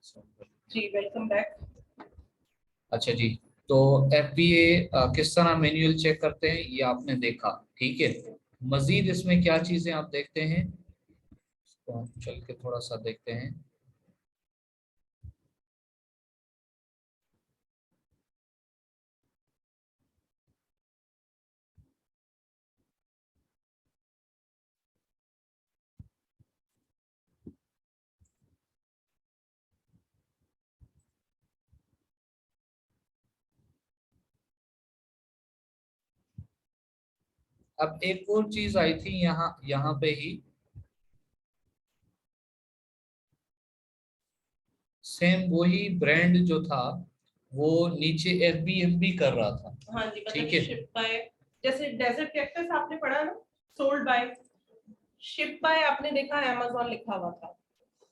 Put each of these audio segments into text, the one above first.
जी welcome back. अच्छा जी, तो FBA किस तरह मैन्युअल चेक करते हैं ये आपने देखा, ठीक है। मजीद इसमें क्या चीजें आप देखते हैं, तो हम चल के थोड़ा सा देखते हैं। अब एक और चीज आई थी यहाँ यहाँ पे ही, सेम वही ब्रांड जो था वो नीचे FBM कर रहा था। हाँ जी, मतलब ठीक है, शिप बाय, जैसे डेजर्ट कैक्टस आपने पढ़ा ना, सोल्ड बाय, शिप बाय आपने देखा Amazon लिखा हुआ था,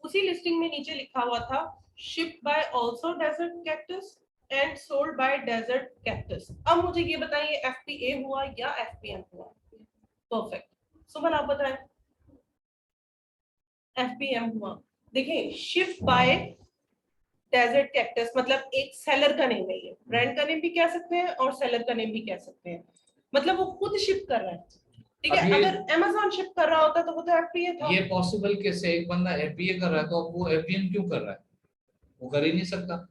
उसी लिस्टिंग में नीचे लिखा हुआ था ship by also desert cactus and sold by desert cactus. अब मुझे ये बताइए FBA हुआ या FBM हुआ? परफेक्ट, सुमन आप बताएं। FBM हुआ। देखिए शिप बाय डेजर्ट कैक्टस मतलब एक सेलर का नेम है, ये ब्रांड का नेम भी कह सकते हैं और सेलर का नेम भी कह सकते हैं, मतलब वो खुद शिप कर रहा है। ठीक है, अगर Amazon शिप कर रहा होता तो वो तो FBA था। ये पॉसिबल कैसे, एक बंदा FBA कर रहा है तो अब वो FBM क्यों कर रहा है? वो कर ही नहीं सकता।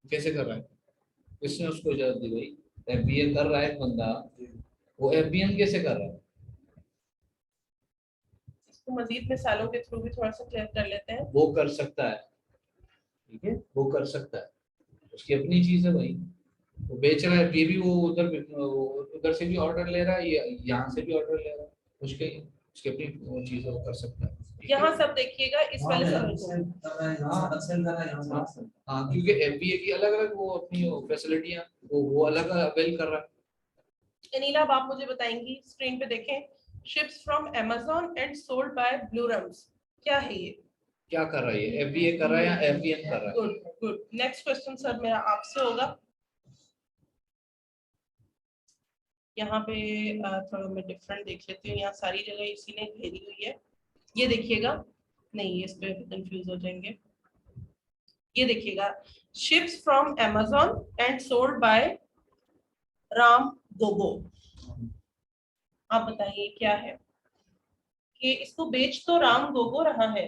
कैसे कर रहा है? किसने उसको इजाजत दी भाई? FBA कर रहा है एक बंदा, वो FBM कैसे कर रहा है? इसको मजीद मिसालों के थ्रू भी थोड़ा सा क्लियर कर लेते हैं। वो कर सकता है, ठीक है, वो कर सकता है, उसकी अपनी चीज है भाई, वो बेच रहा है, ये भी वो उधर से भी ऑर्डर ले रहा है, ये यहाँ से भी ऑर्डर ले रहा है, उसकी अपनी वो चीज है, वो कर सकता है। यहाँ सब देखिएगा इस वाले समय हाँ, क्योंकि FBA की अलग अलग वो अपनी फैसिलिटियां वो अलग अवेल कर रहा है। अनिला अब आप मुझे बताएंगी, स्क्रीन पे देखें, ships from Amazon and sold by ब्लूरम्स, क्या है ये? क्या कर रहा है ये? FBA कर रहा है या FBM कर रहा है? Good good, next question sir मेरा आपसे होगा। यहाँ पे थोड़ा मैं डिफरेंट देख लेती हूँ, यहाँ सारी जगह इसी ने घेरी हुई है। ये देखिएगा, नहीं इस पे कंफ्यूज हो जाएंगे। ये देखिएगा, ships from Amazon and sold bye Ram Gogo, आप बताइए क्या है? कि इसको बेच तो राम गोगो रहा है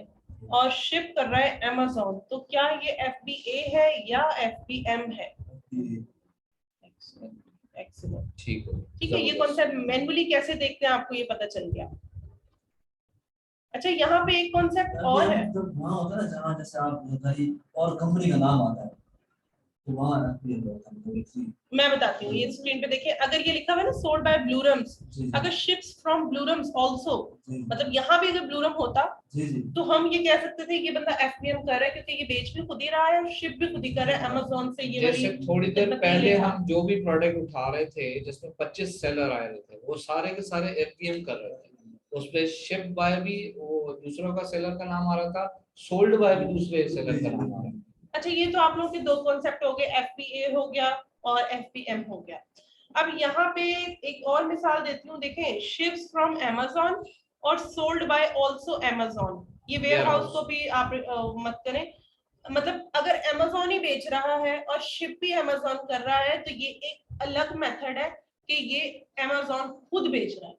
और शिप कर रहा है Amazon, तो क्या ये FBA है या FBM है? एक्सीलेंट, ठीक है, ये कॉन्सेप्ट मैनुअली कैसे देखते हैं आपको ये पता चल गया। अच्छा, यहाँ पे एक कॉन्सेप्ट और है, वहाँ होता है ना जहाँ जैसे आप और कंपनी का नाम आता है तो वहाँ मैं बताती हूँ, ये स्क्रीन पे देखिए, अगर ये लिखा हुआ है ना सोल्ड बाय ब्लूरम्स, अगर शिप्स फ्रॉम ब्लूरम्स आल्सो, मतलब यहाँ पे अगर ब्लूरम होता तो हम ये कह सकते थे ये बंदा FBM कर रहा है, क्योंकि ये बेच भी खुद ही रहा है और शिप भी खुद ही कर रहा है Amazon से। ये जैसे थोड़ी देर पहले हम जो भी प्रोडक्ट उठा रहे थे जिसमें 25 सेलर आए थे, वो सारे के सारे FBM कर रहे थे, उसपे शिप बाय भी वो दूसरों का सेलर का नाम आ रहा था, सोल्ड बाय भी दूसरे सेलर का नाम आ रहा था। अच्छा, ये तो आप लोगों के दो कॉन्सेप्ट हो गए, FBA हो गया और FBM हो गया। अब यहाँ पे एक और मिसाल देती हूँ, देखें, शिप्स फ्रॉम Amazon और सोल्ड बाय आल्सो Amazon, ये वेयर हाउस को भी आप मत करें, मतलब अगर Amazon ही बेच रहा है और शिप भी Amazon कर रहा है तो ये एक अलग मेथड है कि ये Amazon खुद बेच रहा है।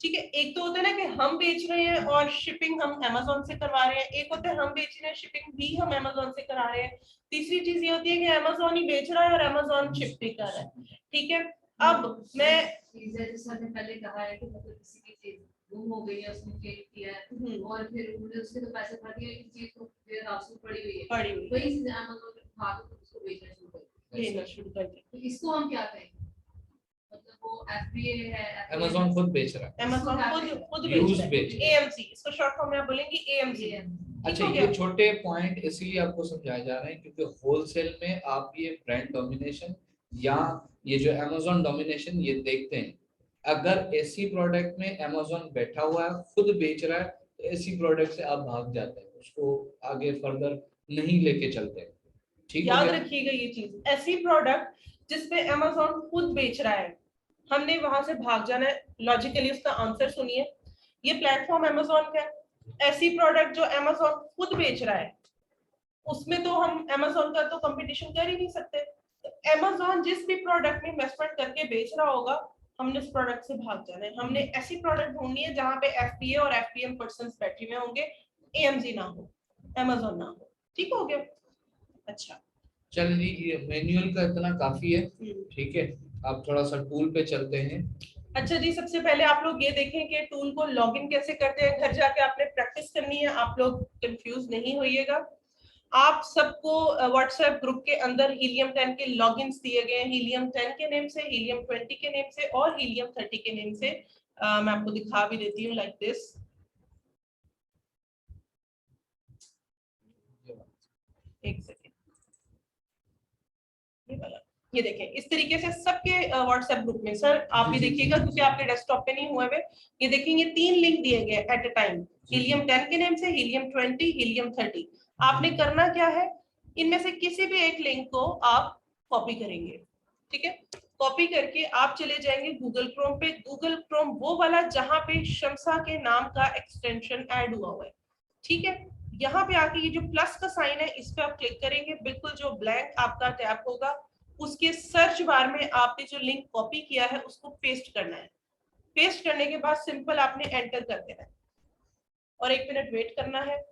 ठीक है, एक तो होता है ना कि हम बेच रहे हैं और शिपिंग हम Amazon से करवा रहे हैं, एक होता है हम बेच रहे हैं शिपिंग भी हम Amazon से करा रहे हैं, तीसरी चीज ये होती है कि Amazon ही बेच रहा है और Amazon शिप भी कर रहा है। ठीक है, अब मैं सर ने पहले कहा है कि मतलब किसी की चीज गुम हो गई है, उसने चेंज किया है और फिर उन्होंने उसके तो पैसे भर दिए, एक चीज तो वेयर हाउस में पड़ी हुई है, वही चीज Amazon पे उठा के उसको बेचना शुरू कर दिया, तो इसको हम क्या कहेंगे? मतलब वो FBA है, Amazon खुद बेच रहा है, Amazon खुद बेच रहा है, AMC, इसको शॉर्ट फॉर्म में आप बोलेंगे AMC। अच्छा, ये छोटे पॉइंट इसलिए आपको समझाए जा रहे हैं क्योंकि होलसेल में आप ये ब्रांड डोमिनेशन या ये जो Amazon डोमिनेशन ये देखते हैं। अगर ऐसी प्रोडक्ट में Amazon बैठा हुआ है, खुद बेच रहा है, तो ऐसी प्रोडक्ट से आप भाग जाते हैं, उसको आगे फर्दर नहीं लेके चलते। ठीक, याद रखिएगा ये चीज, ऐसी प्रोडक्ट जिसपे Amazon खुद बेच रहा है हमने वहां से भाग जाना है। लॉजिकली उसका आंसर सुनिए, ये प्लेटफॉर्म Amazon का है, ऐसी प्रोडक्ट जो Amazon खुद बेच रहा है, उसमें तो हम Amazon का तो कंपटीशन कर ही नहीं सकते। तो Amazon जिस भी प्रोडक्ट में इन्वेस्टमेंट करके बेच रहा होगा, हमने उस प्रोडक्ट से भाग जाना है। हमने ऐसी प्रोडक्ट ढूंढनी है जहां पे FPA और FPM पर्सन्स बैठे हुए होंगे, AMG ना हो, Amazon ना हो। ठीक हो गया? अच्छा, चलिए ये मैनुअल का इतना काफी है, ठीक है। आप थोड़ा सा टूल पे चलते हैं। अच्छा जी, सबसे पहले आप लोग ये देखें कि टूल को लॉगिन कैसे करते हैं। घर जाके आपने प्रैक्टिस करनी है, आप लोग कंफ्यूज नहीं होइएगा। आप सबको व्हाट्सएप ग्रुप के अंदर हीलियम 10 के लॉगिन्स दिए गए हैं, हीलियम 10 के नेम से, हीलियम 20 के नेम से और हीलियम 30 के नेम से। मैं आपको दिखा भी देती हूँ लाइक दिस। एक सेकेंड, ये वाला, ये देखें इस तरीके से सबके व्हाट्सएप ग्रुप में। सर आप भी देखिएगा क्योंकि आपके डेस्कटॉप पे नहीं हुए हुए। ये देखेंगे 3 लिंक दिए गए एट अ टाइम, हीलियम 10 के नेम से, हीलियम 20, हीलियम 30। आपने करना क्या है, इनमें से किसी भी एक लिंक को आप कॉपी करेंगे, ठीक है। कॉपी करके आप चले जाएंगे गूगल क्रोम पे। गूगल क्रोम वो वाला जहां पे शमसा के नाम का एक्सटेंशन ऐड हुआ हुआ है, ठीक है। यहाँ पे आके ये जो प्लस का साइन है इस पे आप क्लिक करेंगे। बिल्कुल जो ब्लैंक आपका टैब होगा उसके सर्च बार में आपने जो लिंक कॉपी किया है उसको पेस्ट करना है। पेस्ट करने के बाद सिंपल आपने एंटर कर देना है और 1 मिनट वेट करना है।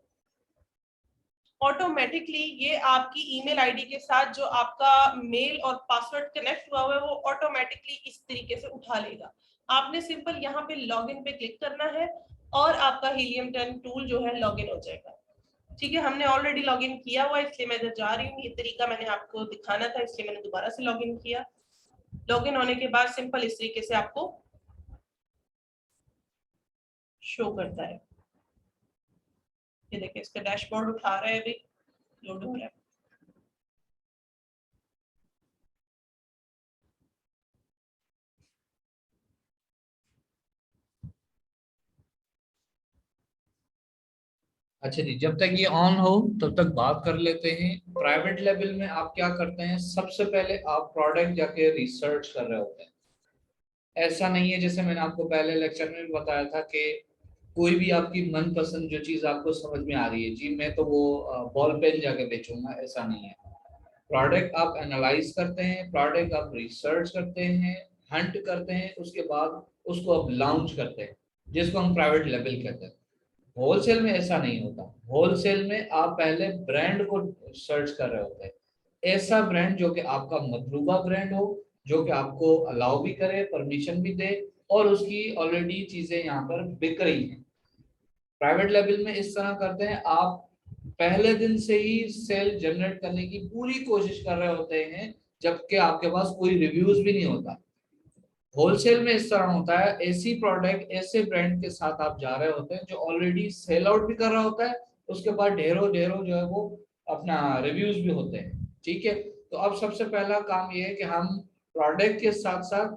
ऑटोमेटिकली ये आपकी ईमेल आईडी के साथ जो आपका मेल और पासवर्ड कनेक्ट हुआ है वो ऑटोमेटिकली इस तरीके से उठा लेगा। आपने सिंपल यहाँ पे लॉगिन पे क्लिक करना है और आपका हीलियम 10 टूल जो है लॉगिन हो जाएगा, ठीक है। हमने ऑलरेडी लॉगिन किया हुआ है इसलिए मैं इधर जा रही हूँ। ये तरीका मैंने आपको दिखाना था इसलिए मैंने दोबारा से लॉगिन किया। लॉगिन होने के बाद सिंपल इस तरीके से आपको शो करता है। ये देखिए इसका डैशबोर्ड उठा रहा है, अभी लोड हो रहा है। अच्छा जी, जब तक ये ऑन हो तब तक बात कर लेते हैं। प्राइवेट लेवल में आप क्या करते हैं, सबसे पहले आप प्रोडक्ट जाके रिसर्च कर रहे होते हैं। ऐसा नहीं है, जैसे मैंने आपको पहले लेक्चर में भी बताया था कि कोई भी आपकी मनपसंद जो चीज आपको समझ में आ रही है, जी मैं तो वो बॉल पेन जाके बेचूंगा, ऐसा नहीं है। प्रोडक्ट आप एनालाइज करते हैं, प्रोडक्ट आप रिसर्च करते हैं, हंट करते हैं, उसके बाद उसको आप लॉन्च करते हैं, जिसको हम प्राइवेट लेवल कहते हैं। होलसेल में ऐसा नहीं होता। होलसेल में आप पहले ब्रांड को सर्च कर रहे होते हैं, ऐसा ब्रांड जो कि आपका मतलूबा ब्रांड हो, जो कि आपको अलाउ भी करे, परमिशन भी दे और उसकी ऑलरेडी चीजें यहाँ पर बिक रही हैं। प्राइवेट लेवल में इस तरह करते हैं, आप पहले दिन से ही सेल जनरेट करने की पूरी कोशिश कर रहे होते हैं, जबकि आपके पास कोई रिव्यूज भी नहीं होता। होलसेल में इस तरह होता है, ऐसी प्रोडक्ट ऐसे ब्रांड के साथ आप जा रहे होते हैं जो ऑलरेडी सेल आउट भी कर रहा होता है, उसके बाद ढेरों ढेरों जो है वो अपना रिव्यूज भी होते हैं, ठीक है। तो अब सबसे पहला काम ये है कि हम प्रोडक्ट के साथ साथ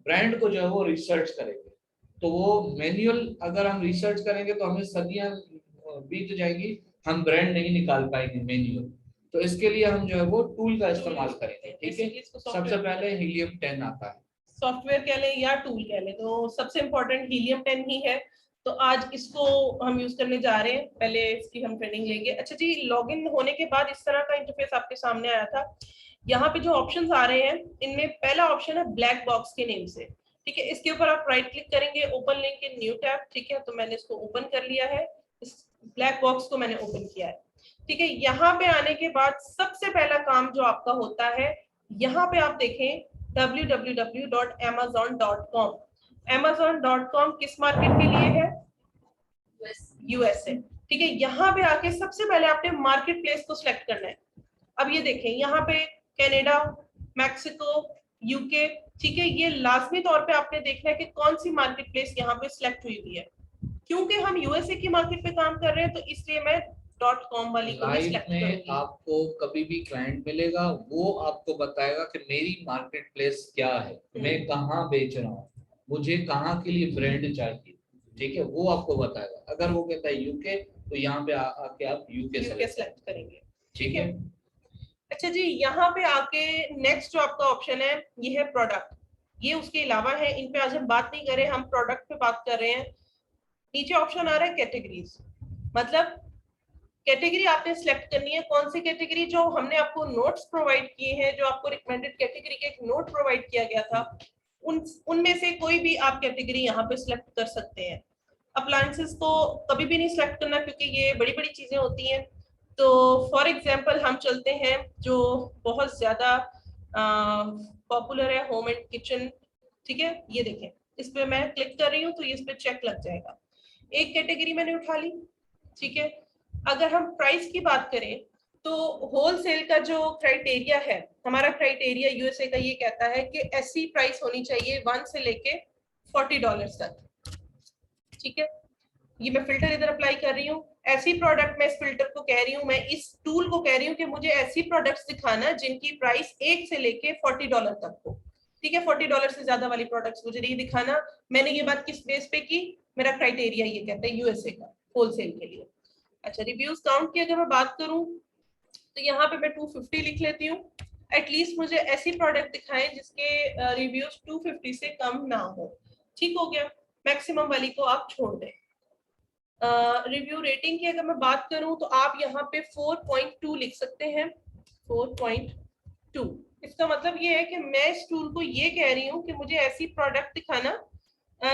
ब्रांड को जो है वो रिसर्च करेंगे। तो वो मैनुअल अगर हम रिसर्च करेंगे तो हमें सदियां बीत जाएंगी, हम ब्रांड नहीं निकाल पाएंगे मैनुअल। तो इसके लिए हम जो है वो टूल का इस्तेमाल करेंगे, ठीक है। सबसे पहले हीलियम 10 आता है, सॉफ्टवेयर कह लें या टूल कह लें, तो सबसे इम्पोर्टेंट हीलियम 10 ही है। तो आज इसको हम यूज करने जा रहे हैं, पहले इसकी हम ट्रेनिंग लेंगे। अच्छा जी, लॉगिन होने के बाद इस तरह का इंटरफेस आपके सामने आया था। यहाँ पे जो ऑप्शंस आ रहे हैं इनमें पहला ऑप्शन है ब्लैक बॉक्स के नेम से, ठीक है। इसके ऊपर आप राइट क्लिक करेंगे, open link in new tab, ठीक है। तो मैंने इसको ओपन कर लिया है, इस ब्लैक बॉक्स को मैंने ओपन किया है, ठीक है। यहाँ पे आने के बाद सबसे पहला काम जो आपका होता है, यहाँ पे आप देखें www.amazon.com। amazon.com किस मार्केट के लिए है? यूएसए, ठीक है। यहाँ पे आके सबसे पहले आपने मार्केट प्लेस को सिलेक्ट करना है। अब ये देखें यहाँ पे कनाडा, मैक्सिको, यूके, ठीक है। ये लाजमी तौर पे आपने देखना है कि कौन सी मार्केट प्लेस यहाँ पे सिलेक्ट हुई हुई है। क्योंकि हम यूएसए की मार्केट पे काम कर रहे हैं तो इसलिए मैं .com वाली को सिलेक्ट करूंगी। आपको कभी भी क्लाइंट मिलेगा, वो आपको बताएगा कि मेरी मार्केट प्लेस क्या है, मैं कहाँ बेच रहा हूँ, मुझे कहाँ के लिए ब्रांड चाहिए, ठीक है, वो आपको बताएगा। अगर वो कहता है यूके तो यहाँ पे आके आप यूके सेलेक्ट करेंगे, ठीक है। अच्छा जी, यहाँ पे आके नेक्स्ट जो आपका ऑप्शन है ये है प्रोडक्ट। ये उसके अलावा है, इन पे आज हम बात नहीं कर रहे, हम प्रोडक्ट पे बात कर रहे हैं। नीचे ऑप्शन आ रहा है कैटेगरीज, मतलब कैटेगरी आपने सिलेक्ट करनी है, कौन सी कैटेगरी, जो हमने आपको नोट्स प्रोवाइड किए हैं, जो आपको रिकमेंडेड कैटेगरी के एक नोट प्रोवाइड किया गया था, उनमें से कोई भी आप कैटेगरी यहाँ पे सिलेक्ट कर सकते हैं। अप्लायंसेस को कभी भी नहीं सिलेक्ट करना क्योंकि ये बड़ी बड़ी चीजें होती हैं। तो फॉर एग्जांपल हम चलते हैं जो बहुत ज्यादा पॉपुलर है, होम एंड किचन, ठीक है, ये देखें, इस पे मैं क्लिक कर रही हूँ तो ये इस पे चेक लग जाएगा, एक कैटेगरी मैंने उठा ली, ठीक है। अगर हम प्राइस की बात करें तो होलसेल का जो क्राइटेरिया है, हमारा क्राइटेरिया यूएसए का ये कहता है कि ऐसी प्राइस होनी चाहिए 1 से लेके $40 तक, ठीक है। ये मैं फिल्टर इधर अप्लाई कर रही हूँ, ऐसी प्रोडक्ट मैं इस फिल्टर को कह रही हूँ, मैं इस टूल को कह रही हूँ कि मुझे ऐसी प्रोडक्ट्स दिखाना जिनकी प्राइस 1 से लेके $40 तक हो, ठीक है। $40 से ज्यादा वाली प्रोडक्ट्स मुझे नहीं दिखाना। मैंने ये बात किस बेस पे की, मेरा क्राइटेरिया ये कहता है यूएसए का होलसेल के लिए। अच्छा, रिव्यूज काउंट की अगर मैं बात करूं तो यहाँ पे मैं 250 लिख लेती हूँ। एटलीस्ट मुझे ऐसी प्रोडक्ट दिखाएं जिसके रिव्यूज 250 से कम ना हो, ठीक हो गया। मैक्सिमम वाली को आप छोड़ दें। रिव्यू रेटिंग की अगर मैं बात करूं तो आप यहाँ पे 4.2 लिख सकते हैं, 4.2। इसका मतलब ये है कि मैं इस टूल को ये कह रही हूँ कि मुझे ऐसी प्रोडक्ट दिखाना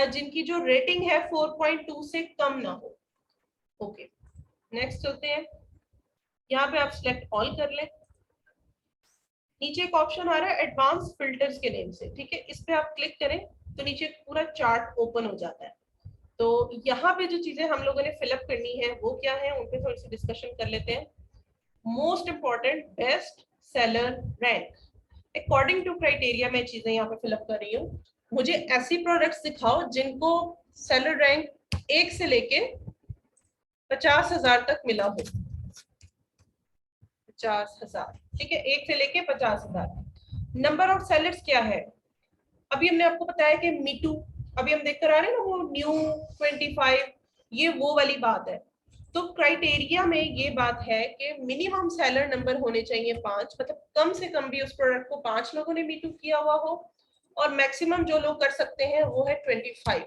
जिनकी जो रेटिंग है 4.2 से कम ना हो। ओके, नेक्स्ट चलते हैं। यहाँ पे आप सिलेक्ट ऑल कर लें। नीचे एक ऑप्शन आ रहा है एडवांस फिल्टर्स के नेम से, ठीक है, इस पे आप क्लिक करें तो नीचे पूरा चार्ट ओपन हो जाता है। तो यहाँ पे जो चीजें हम लोगों ने फिलअप करनी है वो क्या है, उन पे थोड़ी सी डिस्कशन कर लेते हैं। Most important, best seller rank, according to criteria मैं चीजें यहाँ पे फिलअप कर रही हूँ। मुझे ऐसी प्रोडक्ट्स दिखाओ जिनको सेलर रैंक 1 से लेके 50,000 तक मिला हो। 50,000, ठीक है, 1 से लेके 50,000। नंबर ऑफ सेलर्स क्या है, अभी हमने आपको बताया कि मीटू, अभी हम देख कर आ रहे हैं ना वो न्यू 25, ये वो वाली बात है। तो क्राइटेरिया में ये बात है कि मिनिमम सेलर नंबर होने चाहिए 5, मतलब कम से कम भी उस प्रोडक्ट को 5 लोगों ने मीटू किया हुआ हो, और मैक्सिमम जो लोग कर सकते हैं वो है 25।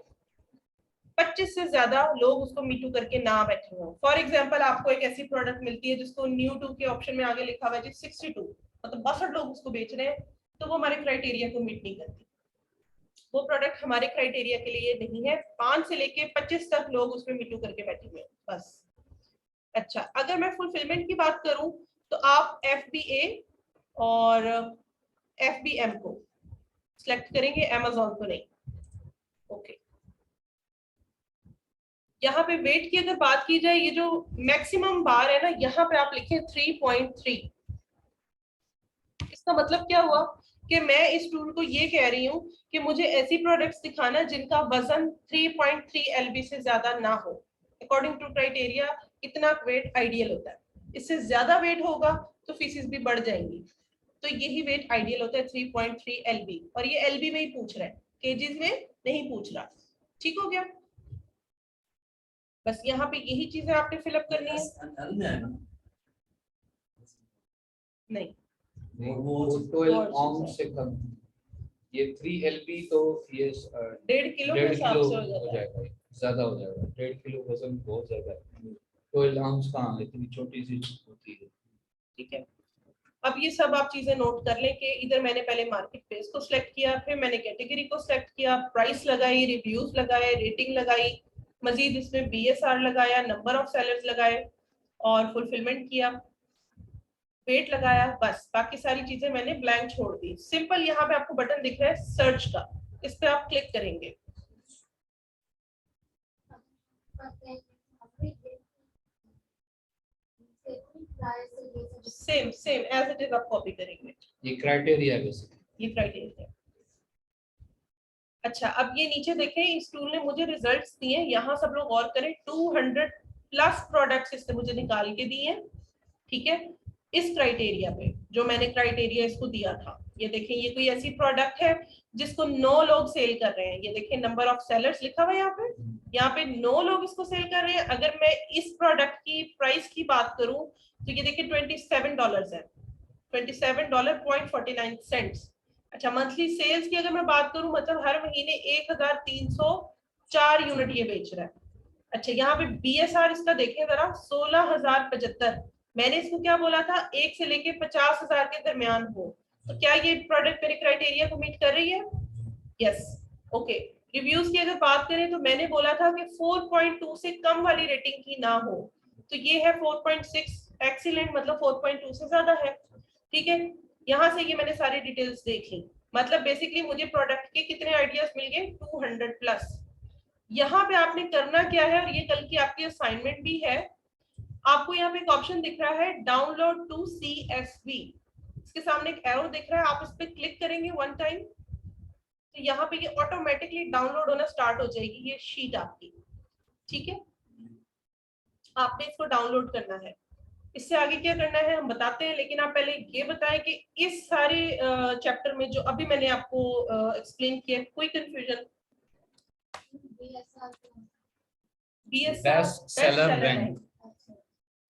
25 से ज्यादा लोग उसको मीटू करके ना बैठे हो। फॉर एग्जांपल आपको एक ऐसी प्रोडक्ट मिलती है जिसको न्यू टू के ऑप्शन में आगे लिखा हुआ है 62, मतलब 62 लोग उसको बेच रहे हैं, तो वो हमारे क्राइटेरिया को मीट नहीं करती, वो प्रोडक्ट हमारे क्राइटेरिया के लिए नहीं है। 5 से लेके 25 तक लोग उसमें मीटू करके बैठे हुए हैं बस। अच्छा, अगर मैं फुलफिलमेंट की बात करूं तो आप FBA और FBM को सिलेक्ट करेंगे, Amazon को नहीं। ओके, यहाँ पे वेट की अगर बात की जाए, ये जो मैक्सिमम बार है ना, यहाँ पे आप लिखें 3.3। इसका मतलब क्या हुआ कि मैं इस टूल को ये कह रही हूँ कि मुझे ऐसी प्रोडक्ट्स दिखाना जिनका वजन 3.3 LB से ज्यादा ना हो। अकॉर्डिंग टू क्राइटेरिया इतना वेट आइडियल होता है, इससे ज्यादा वेट होगा तो फीसिस भी बढ़ जाएंगी, तो यही वेट आइडियल होता है 3.3 LB, और ये LB में ही पूछ रहा है, केजीज में नहीं पूछ रहा। ठीक हो गया, बस यहाँ पे यही चीजें आपने फिलअप करनी है। नहीं, वो 12 ounce से कम, ये 3 LB तो ये 1.5 किलो के हिसाब से हो जाएगा, ज्यादा हो जाएगा। 1.5 किलो वजन बहुत ज्यादा है, 12 ounce कहाँ, इतनी छोटी सी होती है। ठीक है, अब ये सब आप चीजें नोट कर लें कि इधर मैंने पहले मार्केट प्लेस को सिलेक्ट किया, फिर मैंने कैटेगरी को सिलेक्ट किया, प्राइस लगाई, रिव्यूज लगाए, रेटिंग लगाई, मजीद इसमें BSR लगाया, नंबर ऑफ सेलर्स लगाए, और फुलफिलमेंट किया, वेट लगाया, बस बाकी सारी चीजें मैंने ब्लैंक छोड़ दी। सिंपल, यहाँ पे आपको बटन दिख रहा है सर्च का, इस पे आप क्लिक करेंगे। सेम एज इट इज आप कॉपी करेंगे। ये क्राइटेरिया है बेसिकली, ये क्राइटेरिया है। अच्छा, अब ये नीचे देखें, इस टूल ने मुझे रिजल्ट्स दिए, यहाँ सब लोग गौर करें, 200+ प्रोडक्ट्स इसने मुझे निकाल के दिए, ठीक है, इस क्राइटेरिया पे जो मैंने क्राइटेरिया इसको दिया था। ये देखें, ये कोई ऐसी प्रोडक्ट है जिसको 9 लोग सेल कर रहे हैं, ये देखें नंबर ऑफ सेलर्स लिखा हुआ है यहाँ पे 9 लोग इसको सेल कर रहे हैं। अगर मैं इस प्रोडक्ट की प्राइस की बात करूं तो ये देखिए $27 है, $27.49। अच्छा, मंथली सेल्स की अगर मैं बात करूं, मतलब हर महीने 1304 यूनिट ये बेच रहा है, अच्छा, यहाँ पे BSR इसका देखें जरा, 16,075। मैंने इसको क्या बोला था, 1 से लेके 50,000 के दरमियान हो। तो क्या ये प्रोडक्ट मेरे क्राइटेरिया को मीट कर रही है? यस। ओके, रिव्यूज की अगर बात करें तो मैंने बोला था कि 4.2 से कम वाली रेटिंग की ना हो, तो ये है 4.6, एक्सीलेंट, मतलब 4.2 से ज्यादा है। ठीक है, यहाँ से ये मैंने सारी डिटेल्स देख ली। मतलब बेसिकली मुझे प्रोडक्ट के कितने आइडियाज मिल गए, 200 प्लस। यहाँ पे आपने करना क्या है, और ये कल की आपकी असाइनमेंट भी है, आपको यहाँ पे एक ऑप्शन दिख रहा है डाउनलोड टू CSV। इसके सामने एक एरो दिख रहा है, आप इस पे क्लिक करेंगे वन टाइम, तो यहाँ पे ये ऑटोमेटिकली डाउनलोड होना स्टार्ट हो जाएगी ये शीट आपकी। ठीक है, आपने इसको डाउनलोड करना है। इससे आगे क्या करना है हम बताते हैं, लेकिन आप पहले ये बताएं कि इस सारे चैप्टर में जो अभी मैंने आपको एक्सप्लेन किया, कोई कंफ्यूजन? Best seller rank.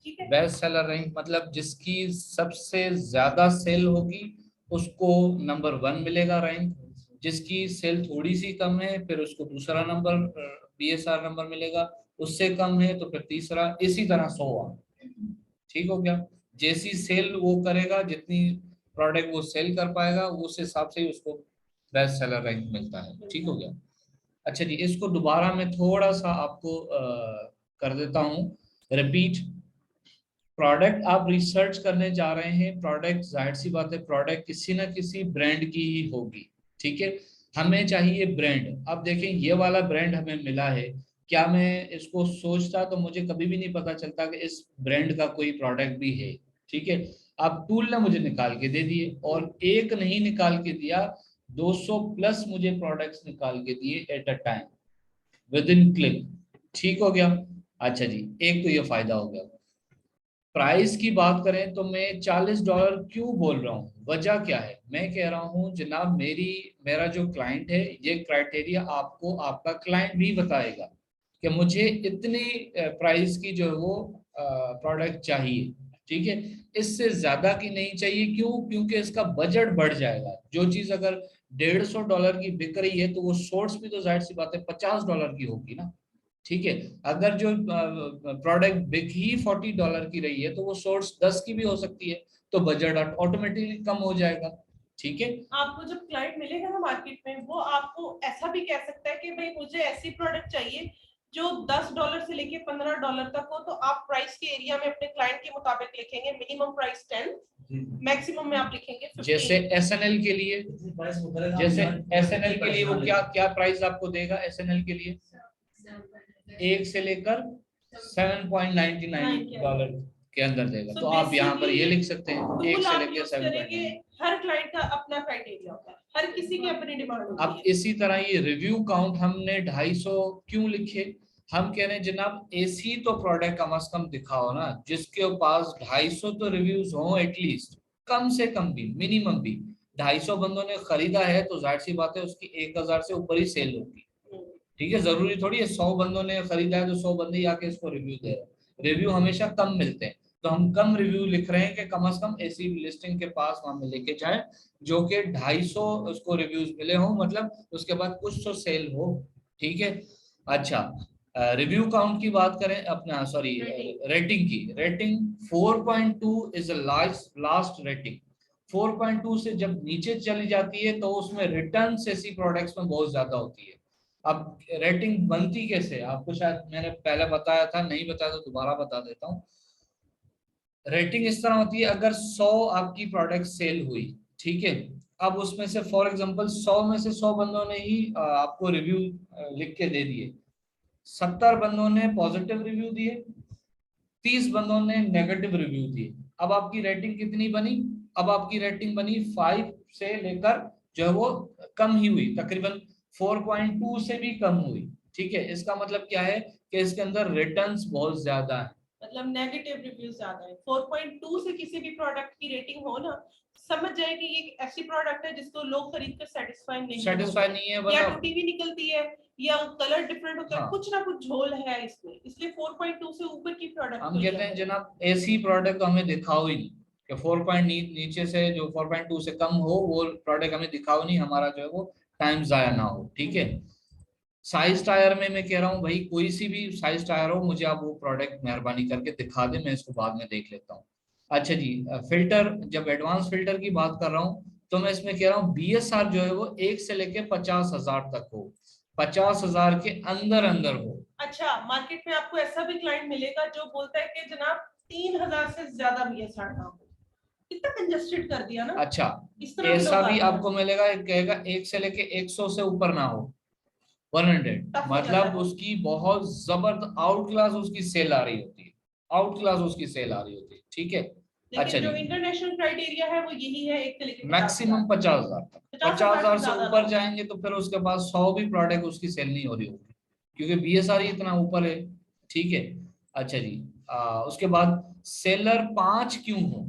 ठीक है, बेस्ट सेलर रैंक मतलब जिसकी सबसे ज्यादा सेल होगी उसको नंबर 1 मिलेगा रैंक, जिसकी सेल थोड़ी सी कम है फिर उसको दूसरा नंबर BSR नंबर मिलेगा, उससे कम है तो फिर तीसरा, इसी तरह 100। ठीक हो गया, जैसी सेल वो करेगा, जितनी प्रोडक्ट वो सेल कर पाएगा उस हिसाब से ही उसको बेस्ट सेलर रैंक मिलता है। ठीक हो गया। अच्छा जी, इसको दोबारा मैं थोड़ा सा आपको कर देता हूँ रिपीट। प्रोडक्ट आप रिसर्च करने जा रहे हैं, प्रोडक्ट जाहिर सी बात है प्रोडक्ट किसी ना किसी ब्रांड की ही होगी। ठीक है, हमें चाहिए ब्रांड। अब देखें ये वाला ब्रांड हमें मिला है, क्या मैं इसको सोचता तो मुझे कभी भी नहीं पता चलता कि इस ब्रांड का कोई प्रोडक्ट भी है। ठीक है, अब टूल ने मुझे निकाल के दे दिए, और एक नहीं निकाल के दिया, 200 प्लस मुझे प्रोडक्ट्स निकाल के दिए at a time with in click. ठीक हो गया। अच्छा जी, एक तो ये फायदा हो गया। प्राइस की बात करें तो मैं $40 क्यों बोल रहा हूँ, वजह क्या है? मैं कह रहा हूँ जनाब मेरा जो क्लाइंट है, ये क्राइटेरिया आपको आपका क्लाइंट भी बताएगा कि मुझे इतनी प्राइस की जो है वो प्रोडक्ट चाहिए। ठीक है, इससे ज्यादा की नहीं चाहिए। क्यों? क्योंकि इसका बजट बढ़ जाएगा। जो चीज अगर $150 की बिक रही है तो वो सोर्स भी तो जाहिर सी बात है $50 की होगी ना। ठीक है, अगर जो प्रोडक्ट बिक ही $40 की रही है तो वो सोर्स 10 की भी हो सकती है, तो बजट ऑटोमेटिकली कम हो जाएगा। ठीक है, आपको जब क्लाइंट मिलेगा ना मार्केट में, वो आपको ऐसा भी कह सकता है कि भाई मुझे ऐसी प्रोडक्ट चाहिए जो $10 से लेके $15 तक हो, तो आप प्राइस के एरिया में अपने क्लाइंट के मुताबिक लिखेंगे मिनिमम प्राइस 10, मैक्सिमम में आप लिखेंगे 15। जैसे SNL के लिए, वो क्या क्या प्राइस आपको देगा SNL के लिए? 1 से लेकर $7.99 के अंदर देगा। तो आप यहाँ पर ये लिख सकते हैं 1 से लेकर 7.99। हर क्लाइंट का अपना क्राइटेरिया होता है, हर किसी की अपनी डिमांड होती है। अब इसी तरह ये रिव्यू काउंट हमने 250 क्यों लिखे? हम कह रहे हैं जनाब ऐसी तो प्रोडक्ट कम से कम दिखाओ ना जिसके पास 250 तो रिव्यूज हो एटलीस्ट, कम से कम भी, मिनिमम भी। 250 बंदों ने खरीदा है तो जाहिर सी बात है उसकी 1000 से ऊपर ही सेल होगी। ठीक है, जरूरी थोड़ी है 100 बंदों ने खरीदा है तो 100 बंदे ही आके इसको रिव्यू दे रहे हैं। रिव्यू हमेशा कम मिलते हैं, तो हम कम रिव्यू लिख रहे हैं कि कम से कम ऐसी लिस्टिंग के पास वहां लेके जाए जो कि 250 उसको रिव्यूज मिले हो, मतलब उसके बाद कुछ तो सेल हो। ठीक है। अच्छा, रिव्यू काउंट की बात करें, अपना सॉरी रेटिंग की, रेटिंग 4.2 इज लास्ट रेटिंग। 4.2 से जब नीचे चली जाती है तो उसमें रिटर्न ऐसी प्रोडक्ट्स में बहुत ज्यादा होती है। अब रेटिंग बनती कैसे, आपको शायद मैंने पहले बताया था, नहीं बताया तो दोबारा बता देता हूँ। रेटिंग इस तरह होती है, अगर 100 आपकी प्रोडक्ट सेल हुई, ठीक है, अब उसमें से फॉर एग्जांपल 100 में से 100 बंदों ने ही आपको रिव्यू लिख के दे दिए, 70 बंदों ने पॉजिटिव रिव्यू दिए, 30 बंदों ने नेगेटिव रिव्यू दिए। अब आपकी रेटिंग कितनी बनी? अब आपकी रेटिंग बनी 5 से लेकर जो है वो कम ही हुई, तकरीबन 4.2 से भी कम हुई। ठीक है, इसका मतलब क्या है कि इसके अंदर रिटर्न्स बहुत ज्यादा है, मतलब नेगेटिव रिव्यूज ज्यादा है। 4.2 से किसी भी प्रोडक्ट की रेटिंग हो ना, समझ जाए कि ये ऐसी प्रोडक्ट है जिसको लोग खरीद कर सेटिस्फाई नहीं है, या टूटी भी निकलती है या कलर डिफरेंट होता है। हाँ। कुछ ना कुछ झोल है इसमें, इसलिए 4.2 से ऊपर की प्रोडक्ट हम कहते हैं जनाब ऐसी प्रोडक्ट हमें दिखाओ ही नहीं कि 4. नीचे से जो 4.2 से कम हो वो प्रोडक्ट हमें दिखाओ नहीं, हमारा जो है वो टाइम जाया ना हो। ठीक है, साइज टायर में मैं कह रहा हूँ भाई कोई सी भी साइज टायर हो, मुझे आप वो प्रोडक्ट मेहरबानी करके दिखा दें, मैं इसको बाद में देख लेता हूँ। अच्छा जी, फिल्टर, जब एडवांस फिल्टर की बात कर रहा हूँ तो मैं इसमें कह रहा हूँ BSR जो है वो 1 से लेके 50,000 तक हो, 50,000 के अंदर अंदर हो। अच्छा, मार्केट में आपको ऐसा भी क्लाइंट मिलेगा जो बोलता है कि जनाब 3,000 से ज्यादा BSR ना हो। कितना कंजस्टेड कर दिया ना। अच्छा, इस तरह ऐसा लोग भी आते हैं। आपको मिलेगा, एक कहेगा 1 से लेके 100 से ऊपर ना हो, 100, टफ हो जाता मतलब है। उसकी बहुत जबरदस्त आउट क्लास उसकी सेल आ रही होती है, आउट क्लास उसकी सेल आ रही होती है, ठीक है। अच्छा लेकिन जो जी, इंटरनेशनल क्राइटेरिया है वो यही है, 1 से लेके 50,000। मैक्सिमम 50,000 तक, 50,000 50,000 से से ज्यादा ऊपर ना। जाएंगे तो फिर उसके पास 100 भी प्रोडक्ट उसकी सेल नहीं हो रही होगी, क्योंकि BSR ही इतना ऊपर है, ठीक है। अच्छा जी, उसके बाद सेलर 5 क्यों हो,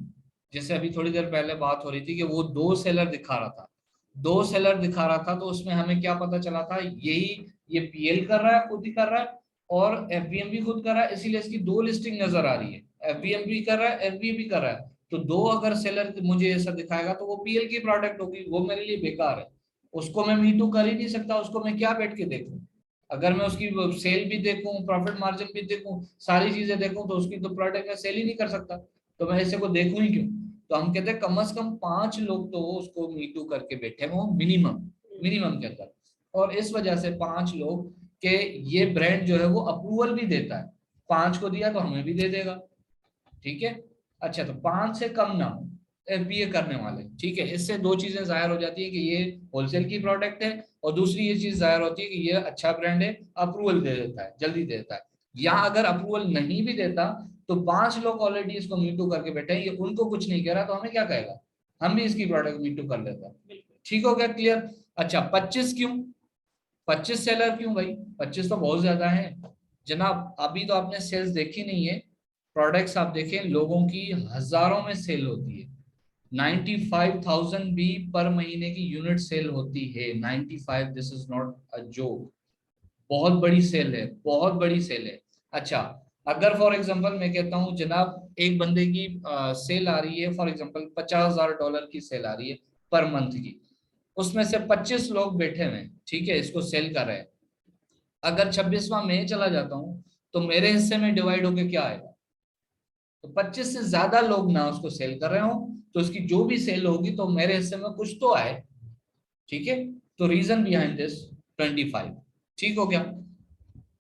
जैसे अभी थोड़ी देर पहले बात हो रही थी कि वो 2 सेलर दिखा रहा था, 2 सेलर दिखा रहा था, तो उसमें हमें क्या पता चला था, यही ये PL कर रहा है, खुद ही कर रहा है, और FBM भी खुद कर रहा है, इसीलिए इसकी 2 लिस्टिंग नजर आ रही है, FBM भी कर रहा है, FBA भी कर रहा है, तो 2 अगर सेलर मुझे ऐसा दिखाएगा तो वो PL की प्रोडक्ट होगी, वो मेरे लिए बेकार है, उसको मैं मी टू कर ही नहीं सकता, उसको मैं क्या बैठ के देखूं, अगर मैं उसकी सेल भी देखूं, प्रॉफिट मार्जिन भी देखूं, सारी चीजें देखूं, तो उसकी तो प्रोडक्ट मैं सेल ही नहीं कर सकता, तो मैं ऐसे को देखूं ही क्यों। तो हम कहते हैं कम से कम 5 लोग तो उसको मी टू करके बैठे हो मिनिमम, मिनिमम के अंदर, और इस वजह से 5 लोग के ये ब्रांड जो है वो अप्रूवल भी देता है, 5 को दिया तो हमें भी दे देगा, ठीक है। अच्छा, तो 5 से कम ना हो FBA करने वाले, ठीक है, इससे 2 चीजें जाहिर हो जाती है कि ये होलसेल की प्रोडक्ट है, और दूसरी ये चीज जाहिर होती है कि ये अच्छा ब्रांड है, अप्रूवल दे देता है, जल्दी दे देता है। या अगर अप्रूवल नहीं भी देता तो 5 लोग ऑलरेडी इसको मीटू करके बैठे हैं, ये उनको कुछ नहीं कह रहा, तो हमें क्या कहेगा, हम भी इसकी प्रोडक्ट मीटू कर लेता है, ठीक हो गया, क्लियर। अच्छा, 25 क्यों, 25 सेलर क्यों भाई, 25 तो बहुत ज्यादा है जनाब, अभी तो आपने सेल्स देखी नहीं है, प्रोडक्ट्स आप देखें लोगों की हजारों में सेल होती है, 95,000 भी पर महीने की यूनिट सेल होती है, 95, this is not a joke, बहुत बड़ी सेल है, बहुत बड़ी सेल है। अच्छा, अगर फॉर एग्जांपल मैं कहता हूँ जनाब एक बंदे की सेल आ रही है, फॉर एग्जांपल $50,000 की सेल आ रही है पर मंथ की, उसमें से 25 लोग बैठे हुए हैं, ठीक है, इसको सेल कर रहे हैं, अगर 26वां मैं चला जाता हूँ तो मेरे हिस्से में डिवाइड होके क्या आएगा, तो 25 से ज्यादा लोग ना उसको सेल कर रहे हो, तो उसकी जो भी सेल होगी तो मेरे हिस्से में कुछ तो आए, ठीक है, तो रीजन बिहाइंड दिस 25, ठीक हो गया।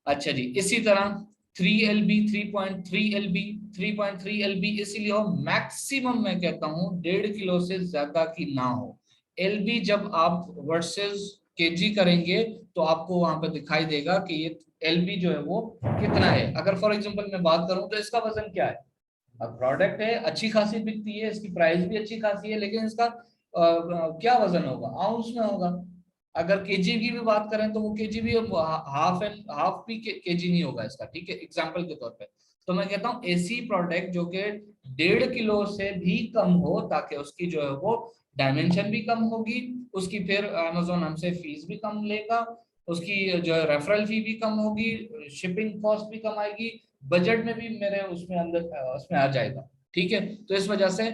अच्छा जी, इसी तरह 3LB, 3.3LB, 3.3LB इसीलिए हो, मैक्सिमम मैं कहता हूं 1.5 किलो से ज्यादा की ना हो, LB जब आप वर्सेस केजी करेंगे तो आपको वहां पर दिखाई देगा कि ये LB जो है वो कितना है। अगर फॉर एग्जांपल मैं बात करूं तो इसका वजन क्या है, अब प्रोडक्ट है, अच्छी खासी बिकती है, इसकी प्राइस भी अच्छी खासी है, लेकिन इसका क्या वजन होगा, आउंस में होगा। अगर केजी की भी बात करें तो वो केजी भी हाफ भी केजी नहीं होगा इसका, ठीक है, एग्जांपल के तौर पे। तो मैं कहता हूँ ऐसी प्रोडक्ट जो कि 1.5 किलो से भी कम हो, ताकि उसकी जो है वो डायमेंशन भी कम होगी, उसकी फिर अमेजोन हमसे फीस भी कम लेगा, उसकी जो है रेफरल फी भी कम होगी, शिपिंग कॉस्ट भी कम आएगी, बजट में भी मेरे उसमें अंदर उसमें आ जाएगा, ठीक है। तो इस वजह से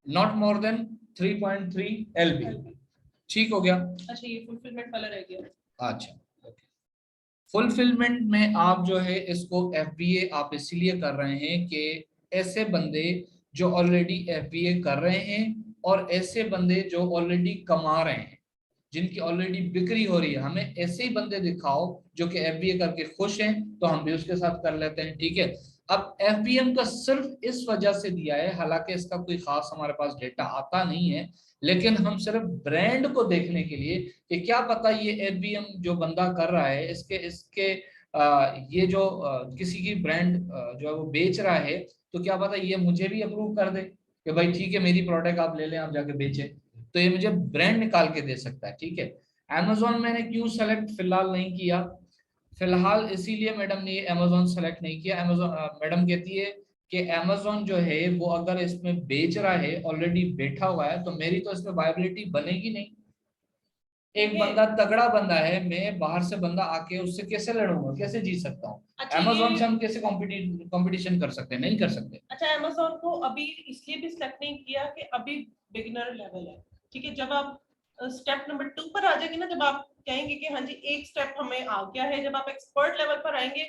नॉट मोर देन 3.3 LB, ठीक हो गया। अच्छा, ये फुलफिलमेंट वाला रह गया। अच्छा, फुलफिलमेंट में आप जो है इसको FBA आप इसीलिए कर रहे हैं कि ऐसे बंदे जो ऑलरेडी FBA कर रहे हैं, और ऐसे बंदे जो ऑलरेडी कमा रहे हैं, जिनकी ऑलरेडी बिक्री हो रही है, हमें ऐसे ही बंदे दिखाओ जो कि FBA करके खुश हैं, तो हम भी उसके साथ कर लेते हैं, ठीक है। अब FBM का सिर्फ इस वजह से दिया है, हालांकि इसका कोई खास हमारे पास डेटा आता नहीं है, लेकिन हम सिर्फ ब्रांड को देखने के लिए कि क्या पता ये FBM जो बंदा कर रहा है इसके इसके ये जो किसी की ब्रांड जो है वो बेच रहा है, तो क्या पता ये मुझे भी अप्रूव कर दे कि भाई ठीक है मेरी प्रोडक्ट आप ले लें, आप जाके बेचें, तो ये मुझे ब्रांड निकाल के दे सकता है, ठीक है। Amazon मैंने क्यों सेलेक्ट फिलहाल नहीं किया, फिलहाल इसीलिए मैडम ने Amazon सेलेक्ट नहीं किया, Amazon मैडम कहती है कि Amazon जो है वो अगर इसमें बेच रहा है, ऑलरेडी बैठा हुआ है, तो मेरी तो इसमें वायबिलिटी बनेगी नहीं। एक बंदा तगड़ा बंदा है, मैं बाहर से बंदा आके उससे कैसे लड़ूंगा, कैसे जीत सकता हूँ। अच्छा, Amazon से हम कैसे कंपटीशन कर सकते हैं, नहीं कर सकते। अच्छा, Amazon को अभी इसलिए भी सिलेक्ट नहीं किया कि अभी बिगिनर लेवल है, ठीक है। जब आप स्टेप नंबर 2 पर आ जाएंगे ना, जब आप कहेंगे कि हाँ जी एक स्टेप हमें आ गया है, जब आप एक्सपर्ट लेवल पर आएंगे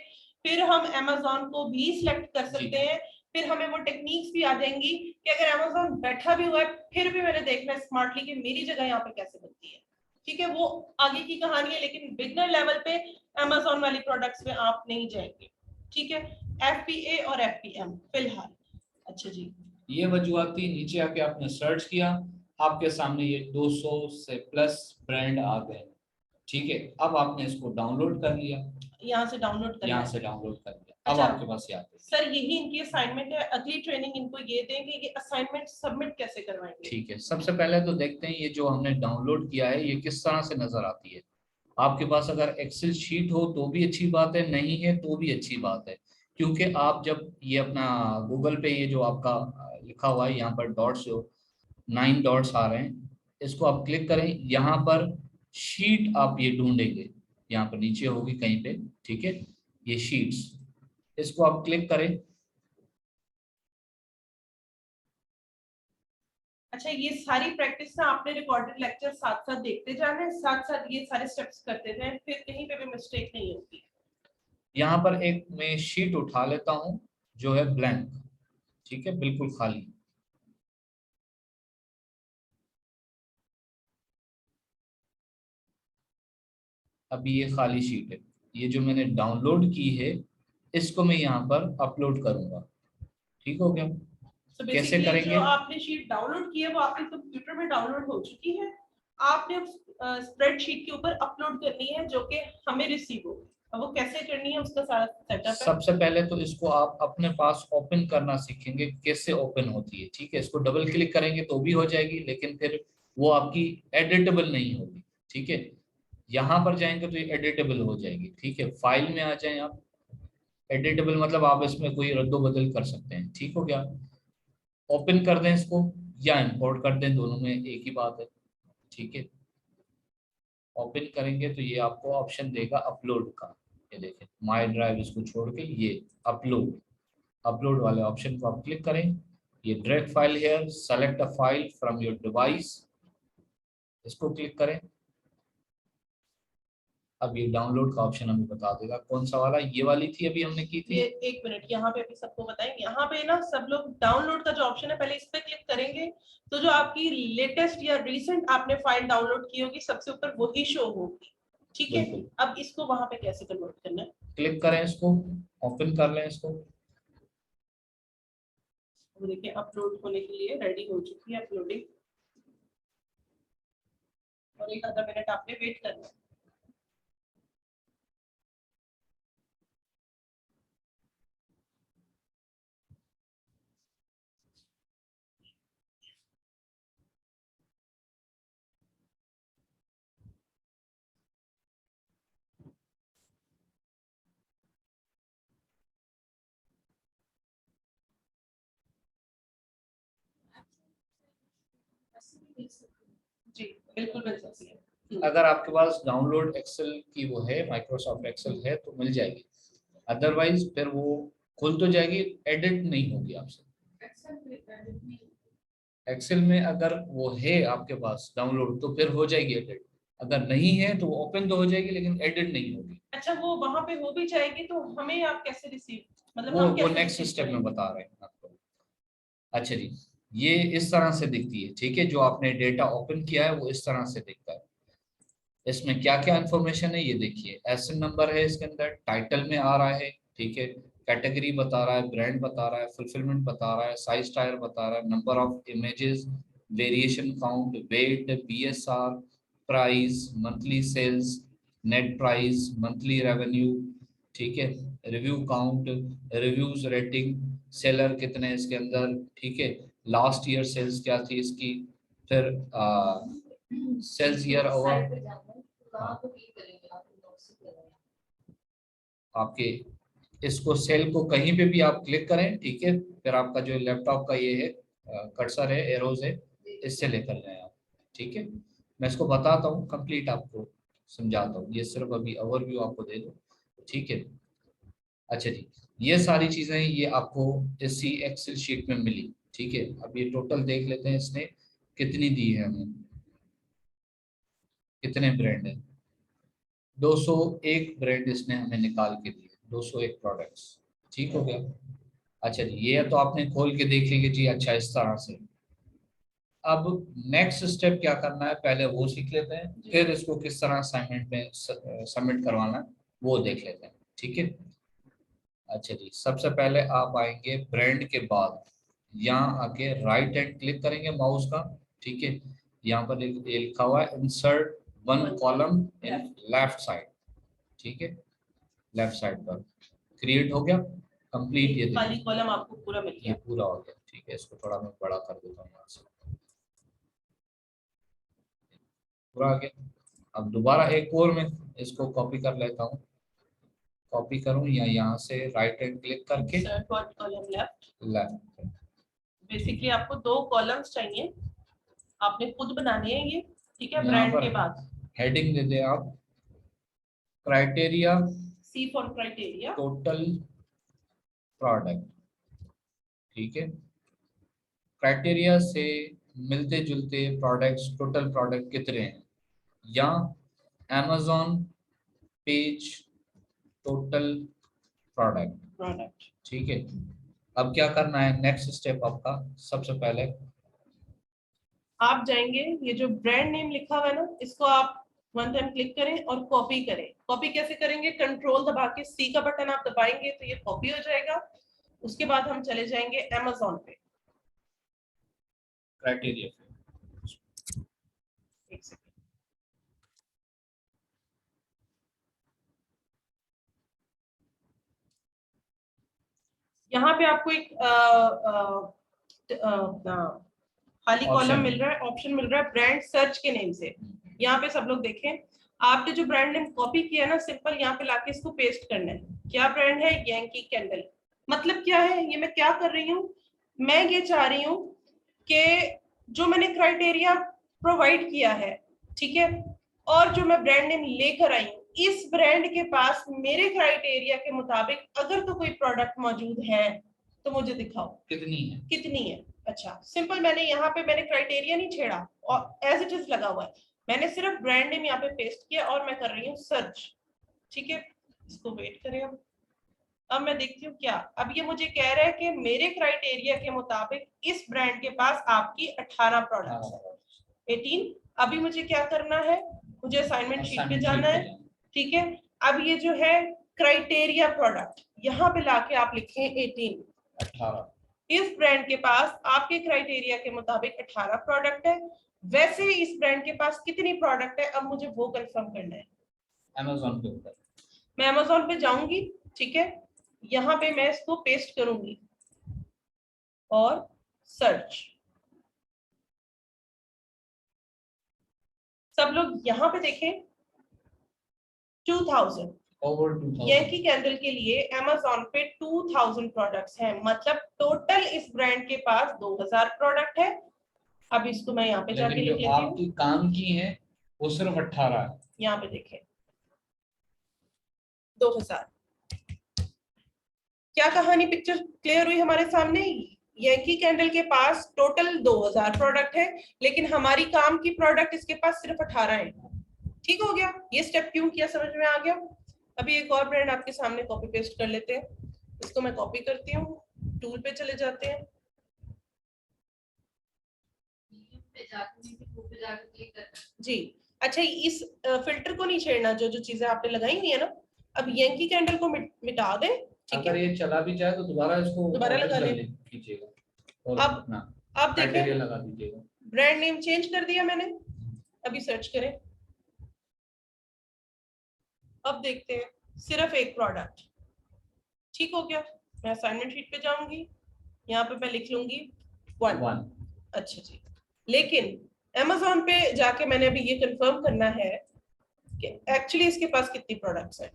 फिर हम Amazon को भी सिलेक्ट कर सकते हैं। फिर हमें वो टेक्निक्स भी आ जाएंगी कि अगर Amazon बैठा भी हुआ है फिर भी मैंने देखना है स्मार्टली कि मेरी जगह यहाँ पे कैसे बनती है। ठीक है, वो आगे की कहानी है, लेकिन बिगनर लेवल पे Amazon वाली प्रोडक्ट्स में आप नहीं जाएंगे। ठीक है, FBA और FBM फिलहाल। अच्छा जी, ये वजूहत थी। नीचे आके आपने सर्च किया, आपके सामने ये 200 से प्लस ब्रांड आ गए। ठीक है, अब आपने इसको डाउनलोड कर लिया, यहाँ से डाउनलोड कर यहाँ लिया। से डाउनलोड कर लिया। अब अच्छा, आपके पास ये आते हैं। सर यही इनकी असाइनमेंट है, अगली ट्रेनिंग इनको ये देंगे कि असाइनमेंट सबमिट कैसे करवाएंगे। ठीक है, सबसे पहले तो देखते हैं ये जो हमने डाउनलोड किया है ये किस तरह से नजर आती है। आपके पास अगर एक्सेल शीट हो तो भी अच्छी बात है, नहीं है तो भी अच्छी बात है, क्योंकि आप जब ये अपना गूगल पे ये जो आपका लिखा हुआ है यहाँ पर डॉट्स, जो 9 डॉट्स आ रहे हैं, इसको आप क्लिक करें। यहाँ पर शीट आप ये ढूंढेंगे, यहाँ पर नीचे होगी कहीं पे। ठीक है, ये शीट्स, इसको आप क्लिक करें। अच्छा, ये सारी प्रैक्टिस ना आपने रिकॉर्डेड लेक्चर साथ साथ देखते जाना है, साथ साथ ये सारे स्टेप्स करते जाएं, फिर कहीं पे भी मिस्टेक नहीं होगी। यहाँ पर एक मैं शीट उठा लेता हूँ जो है ब्लैंक। ठीक है, बिल्कुल खाली। अभी ये खाली शीट है, ये जो मैंने डाउनलोड की है इसको मैं यहाँ पर अपलोड करूंगा। ठीक हो गया? So कैसे basically करेंगे? जो आपने शीट डाउनलोड की है वो आपके कंप्यूटर में डाउनलोड हो चुकी है, आपने स्प्रेडशीट के ऊपर अपलोड करनी है जो कि हमें रिसीव हो। अब वो कैसे करनी है उसका सारा सेटअप है। सबसे पहले तो इसको आप अपने पास ओपन करना सीखेंगे, कैसे ओपन होती है। ठीक है, इसको डबल क्लिक करेंगे तो भी हो जाएगी, लेकिन फिर वो आपकी एडिटेबल नहीं होगी। ठीक है, यहाँ पर जाएंगे तो ये एडिटेबल हो जाएगी। ठीक है, फाइल में आ जाएं आप। एडिटेबल मतलब आप इसमें कोई रद्दो बदल कर सकते हैं। ठीक हो गया? ओपन कर दें इसको या इंपोर्ट कर दें, दोनों में एक ही बात है। ठीक है, ओपन करेंगे तो ये आपको ऑप्शन देगा अपलोड का। ये देखें, माय ड्राइव इसको छोड़ के ये अपलोड, अपलोड वाले ऑप्शन को आप क्लिक करें। ये drag file here, select a file from your device, इसको क्लिक करें। अब ये डाउनलोड का ऑप्शन हमें बता देगा कौन सा वाला, ये वाली थी अभी हमने की थी। ये एक मिनट, यहाँ पे अभी सबको बताएंगे। यहाँ पे ना सब लोग डाउनलोड का जो ऑप्शन है पहले इस पे क्लिक करेंगे तो जो आपकी लेटेस्ट या रीसेंट आपने फाइल डाउनलोड की होगी सबसे ऊपर वही शो होगी। ठीक है, अब इसको वहां पे कैसे कन्वर्ट करना है? क्लिक करें इसको, ओपन कर लें इसको। वो देखिए अपलोड होने के लिए रेडी हो चुकी है अपलोडिंग, और एक आधा मिनट आपने वेट करना है। जी बिल्कुल मिल सकती है। अगर आपके पास डाउनलोड एक्सेल की वो है, माइक्रोसॉफ्ट एक्सेल है तो मिल जाएगी, अदरवाइज फिर वो खुल तो जाएगी, एडिट नहीं होगी आपसे। एक्सेल में अगर वो है आपके पास डाउनलोड तो फिर हो जाएगी एडिट, अगर नहीं है तो वो ओपन तो हो जाएगी लेकिन एडिट नहीं होगी। अच्छा, वो वहां पे हो भी जाएगी तो हमें आप कैसे रिसीव, मतलब वो हम वो कैसे नेक्स्ट receive स्टेप में करेंगे? बता रहे हैं आपको। अच्छा जी, ये इस तरह से दिखती है। ठीक है, जो आपने डेटा ओपन किया है वो इस तरह से दिखता है। इसमें क्या क्या इन्फॉर्मेशन है ये देखिए, एसएन नंबर है इसके अंदर, टाइटल में आ रहा है। ठीक है, कैटेगरी बता रहा है, ब्रांड बता रहा है, फुलफिलमेंट बता रहा है, साइज टायर बता रहा है, number of images, variation count, weight, BSR, price, monthly sales, net price, monthly revenue. ठीक है, review count, reviews, rating, seller कितने इसके अंदर। ठीक है, लास्ट ईयर सेल्स क्या थी इसकी, फिर सेल्स ईयर ओवर आपके, इसको सेल को कहीं पे भी आप क्लिक करें। ठीक है, फिर आपका जो लैपटॉप का ये है कर्सर है, एरोज है, इससे लेकर जाए आप। ठीक है, मैं इसको बताता हूँ, कंप्लीट आपको समझाता हूँ, ये सिर्फ अभी ओवरव्यू आपको दे दो। ठीक है, अच्छा जी, ये सारी चीजें ये आपको इसी एक्सेल शीट में मिली। ठीक है, अब ये टोटल देख लेते हैं इसने कितनी दी है हमें। कितने ब्रांड है? 201 ब्रांड इसने हमें निकाल के दिए, 201 प्रोडक्ट्स। ठीक हो गया। अच्छा जी, ये तो आपने खोल के देख लीजिए जी। अच्छा, इस तरह से अब नेक्स्ट स्टेप क्या करना है पहले वो सीख लेते हैं, फिर इसको किस तरह असाइनमेंट में सबमिट करवाना है वो देख लेते हैं। ठीक है। अच्छा जी, सबसे पहले आप आएंगे ब्रांड के बाद यहाँ आके राइट हैंड क्लिक करेंगे माउस का। ठीक है। यहाँ पर ये लिखा हुआ है insert one column in left side. ठीक है, लेफ्ट साइड पर क्रिएट हो गया कंप्लीट। ये खाली कॉलम आपको पूरा मिल ये गया। पूरा हो गया। ठीक है, इसको थोड़ा मैं बड़ा कर देता हूँ यहाँ से, पूरा आ गया। अब दोबारा एक और मैं इसको कॉपी कर लेता हूँ। कॉपी करूँ या यहाँ से राइट हैंड क्लिक करके कॉलम लेफ्ट। बेसिकली आपको 2 कॉलम्स चाहिए, आपने खुद बनाने हैं ये। ठीक है। यहाँ ब्रांड पर के बाद हेडिंग दे दे आप, criteria C for criteria total product. ठीक है, क्राइटेरिया से मिलते जुलते प्रोडक्ट्स, टोटल प्रोडक्ट कितने हैं, या Amazon पेज टोटल प्रोडक्ट। ठीक है। अब क्या करना है, नेक्स्ट स्टेप आपका, सबसे पहले आप जाएंगे, ये जो ब्रांड नेम लिखा हुआ है ना, इसको आप वन टाइम क्लिक करें और कॉपी करें। कॉपी कैसे करेंगे, कंट्रोल दबा के सी का बटन आप दबाएंगे तो ये कॉपी हो जाएगा। उसके बाद हम चले जाएंगे Amazon पे। क्राइटेरिया एक सेकंड। यहाँ पे आपको एक खाली कॉलम मिल रहा है, ऑप्शन मिल रहा है ब्रांड सर्च के नेम से। यहाँ पे सब लोग देखें, आपने जो ब्रांड नेम कॉपी किया ना, सिंपल यहाँ पे लाके इसको पेस्ट करना है। क्या ब्रांड है, यंकी कैंडल। मतलब क्या है, ये मैं क्या कर रही हूँ, मैं ये चाह रही हूँ कि जो मैंने क्राइटेरिया प्रोवाइड किया है, ठीक है, और जो मैं ब्रांड नेम लेकर आई हूँ, इस ब्रांड के पास मेरे क्राइटेरिया के मुताबिक अगर तो कोई प्रोडक्ट मौजूद है तो मुझे दिखाओ कितनी है। अच्छा, सिंपल, मैंने क्राइटेरिया नहीं छेड़ा और एज इट इज लगा हुआ है। मैंने सिर्फ ब्रांड नेम यहाँ पे पेस्ट किया और मैं कर रही हूँ सर्च। ठीक है, इसको वेट करें। अब मैं देखती हूँ क्या, अब ये मुझे कह रहा है कि मेरे क्राइटेरिया के मुताबिक इस ब्रांड के पास आपकी 18 प्रोडक्ट 18। अभी मुझे क्या करना है, मुझे असाइनमेंट शीट पे जाना है। ठीक है, अब ये जो है क्राइटेरिया प्रोडक्ट, यहाँ पे लाके आप लिखें 18। इस ब्रांड के पास आपके क्राइटेरिया के मुताबिक 18 प्रोडक्ट है। वैसे ही इस ब्रांड के पास कितनी प्रोडक्ट है, अब मुझे वो कंफर्म करना है। Amazon के ऊपर मैं Amazon पे जाऊंगी। ठीक है, यहाँ पे मैं इसको पेस्ट करूंगी और सर्च। सब लोग यहाँ पे देखें, 2000 यंकी कैंडल के लिए Amazon पे 2000 प्रोडक्ट्स हैं। मतलब टोटल इस ब्रांड के पास 2000 प्रोडक्ट है। अब इसको मैं यहाँ पे जाके लिख लेती हूँ। आपकी काम की है वो सिर्फ 18 है। यहाँ पे देखें 2000। क्या कहानी, पिक्चर क्लियर हुई हमारे सामने। यंकी कैंडल के पास टोटल 2000 प्रोडक्ट है, लेकिन हमारी काम की प्रोडक्ट इसके पास सिर्फ 18 है। ठीक हो गया, ये स्टेप क्यों किया समझ में आ गया। अभी एक और ब्रांड आपके सामने कॉपी पेस्ट कर लेते हैं। इसको मैं कॉपी करती हूँ, टूल पे चले जाते हैं। जी, अच्छा, इस फिल्टर को नहीं छेड़ना, जो जो चीजें आपने लगाई हुई है ना। अब यंकी कैंडल को मिटा दें। अगर ये चला भी जाए तो दोबारा इसको लगा कीजिएगा और अब देखिए लगा दीजिएगा। ब्रांड नेम चेंज कर दिया मैंने। अभी सर्च करें, अब देखते हैं सिर्फ एक प्रोडक्ट। ठीक हो गया, मैं असाइनमेंट शीट पे जाऊंगी, यहाँ पे मैं लिख लूंगी 1। अच्छा जी, लेकिन Amazon पे जाके मैंने अभी ये कंफर्म करना है कि एक्चुअली इसके पास कितनी प्रोडक्ट्स हैं।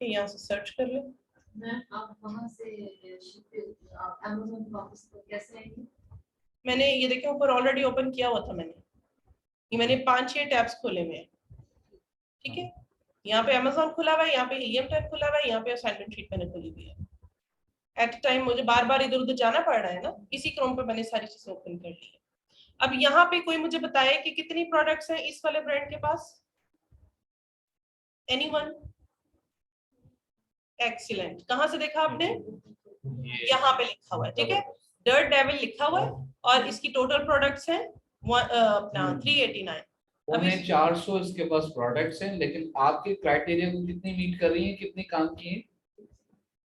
यहाँ से सर्च कर ले। आप वहां से Amazon वापस कैसे आएंगे? मैंने ये देखे ऊपर ऑलरेडी ओपन किया हुआ था ये मैंने 5-6 टैब्स खोले हुए हैं। ठीक है, यहाँ पे Amazon खुला हुआ है, यहाँ पे हीलियम टैब खुला हुआ है, यहाँ पे असाइनमेंट शीट मैंने खोली हुई है। एट टाइम मुझे बार बार इधर उधर जाना पड़ रहा है ना, इसी क्रम पे मैंने सारी चीजें ओपन कर ली है। अब यहाँ पे कोई मुझे बताए कि कितनी प्रोडक्ट्स हैं इस वाले ब्रांड के पास, एनीवन? एक्सीलेंट, कहाँ से देखा आपने? यहाँ पे लिखा हुआ है, ठीक है, डर्ट डेविल लिखा हुआ है, और इसकी टोटल प्रोडक्ट्स हैं अपना 389। उन्हें 400 इसके पास प्रोडक्ट्स हैं, लेकिन आपके क्राइटेरिया को कितनी मीट कर रही हैं, कितनी काम की है?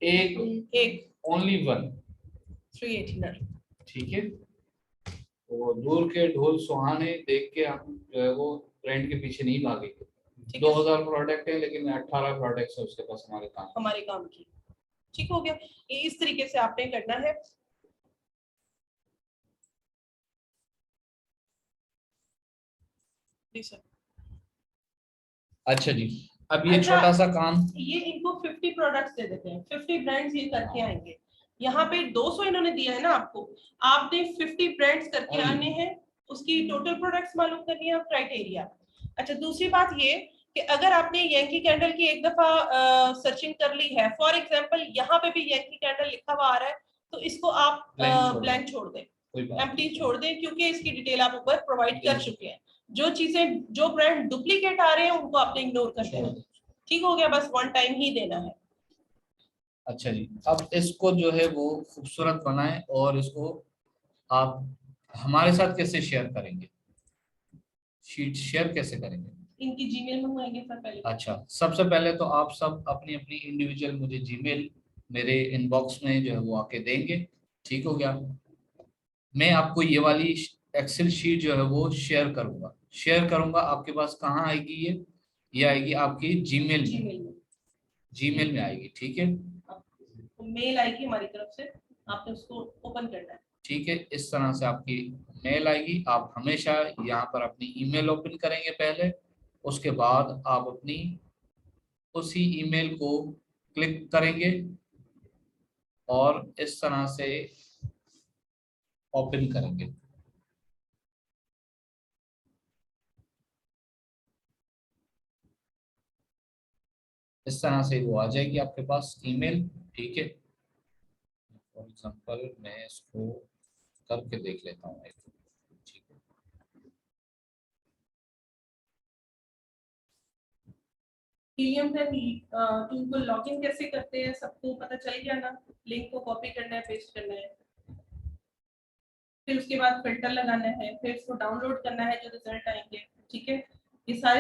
एक ओनली वन 389। ठीक है, तो दूर के ढोल सुहाने देख के हम जो है वो ब्रांड के पीछे नहीं भागेंगे। 2000 प्रोडक्ट है, लेकिन 18 प्रोडक्ट्स है उसके पास हमारे काम की। ठीक हो गया, ये इस तरीके से आपने करना है। जी सर। अच्छा जी, अब ये छोटा सा काम, ये इनको 50 प्रोडक्ट्स दे देते हैं, 50 ब्रांड्स ये करके आएंगे। यहाँ पे 200 इन्होंने दिया है ना आपको, आपने 50 ब्रांड्स करके आने हैं, उसकी टोटल प्रोडक्ट्स मालूम करनी है, क्राइटेरिया। अच्छा, दूसरी बात ये कि अगर आपने यंकी कैंडल की एक दफा सर्चिंग कर ली है, फॉर एग्जांपल यहाँ पे भी यंकी कैंडल लिखा हुआ आ रहा है, तो इसको आप ब्लैंक छोड़ दें, एम्प्टी छोड़ दें, क्योंकि इसकी डिटेल आप ऊपर प्रोवाइड कर चुके हैं। जो चीजें, जो ब्रांड डुप्लीकेट आ रहे हैं उनको आपने इग्नोर कर देना। ठीक हो गया, बस वन टाइम ही देना है। अच्छा जी, अब इसको जो है वो खूबसूरत बनाएं, और इसको आप हमारे साथ कैसे शेयर करेंगे, शीट शेयर कैसे करेंगे? इनकी जीमेल मंगवाएंगे सर पहले। अच्छा, सबसे पहले तो आप सब अपनी अपनी इंडिविजुअल मुझे जीमेल मेरे इनबॉक्स में जो है वो आके देंगे। ठीक हो गया, मैं आपको ये वाली एक्सेल शीट जो है वो शेयर करूंगा। आपके पास कहाँ आएगी ये आएगी आपकी जीमेल में आएगी। ठीक है, मेल आएगी हमारी तरफ से, आपने उसको ओपन करना है। ठीक है, इस तरह से आपकी मेल आएगी। आप हमेशा यहाँ पर अपनी ईमेल ओपन करेंगे पहले, उसके बाद आप अपनी उसी ईमेल को क्लिक करेंगे और इस तरह से ओपन करेंगे। इस तरह से वो आ जाएगी आपके पास ईमेल। ठीक है, फॉर एग्जांपल मैं इसको करके देख लेता हूँ। ठीक है, हीलियम टूल को लॉगिन कैसे करते हैं सबको पता चल गया ना? लिंक को कॉपी करना है, पेस्ट करना है, फिर उसके बाद फिल्टर लगाना है, फिर उसको डाउनलोड करना है जो रिजल्ट आएंगे। ठीक है, ये सारे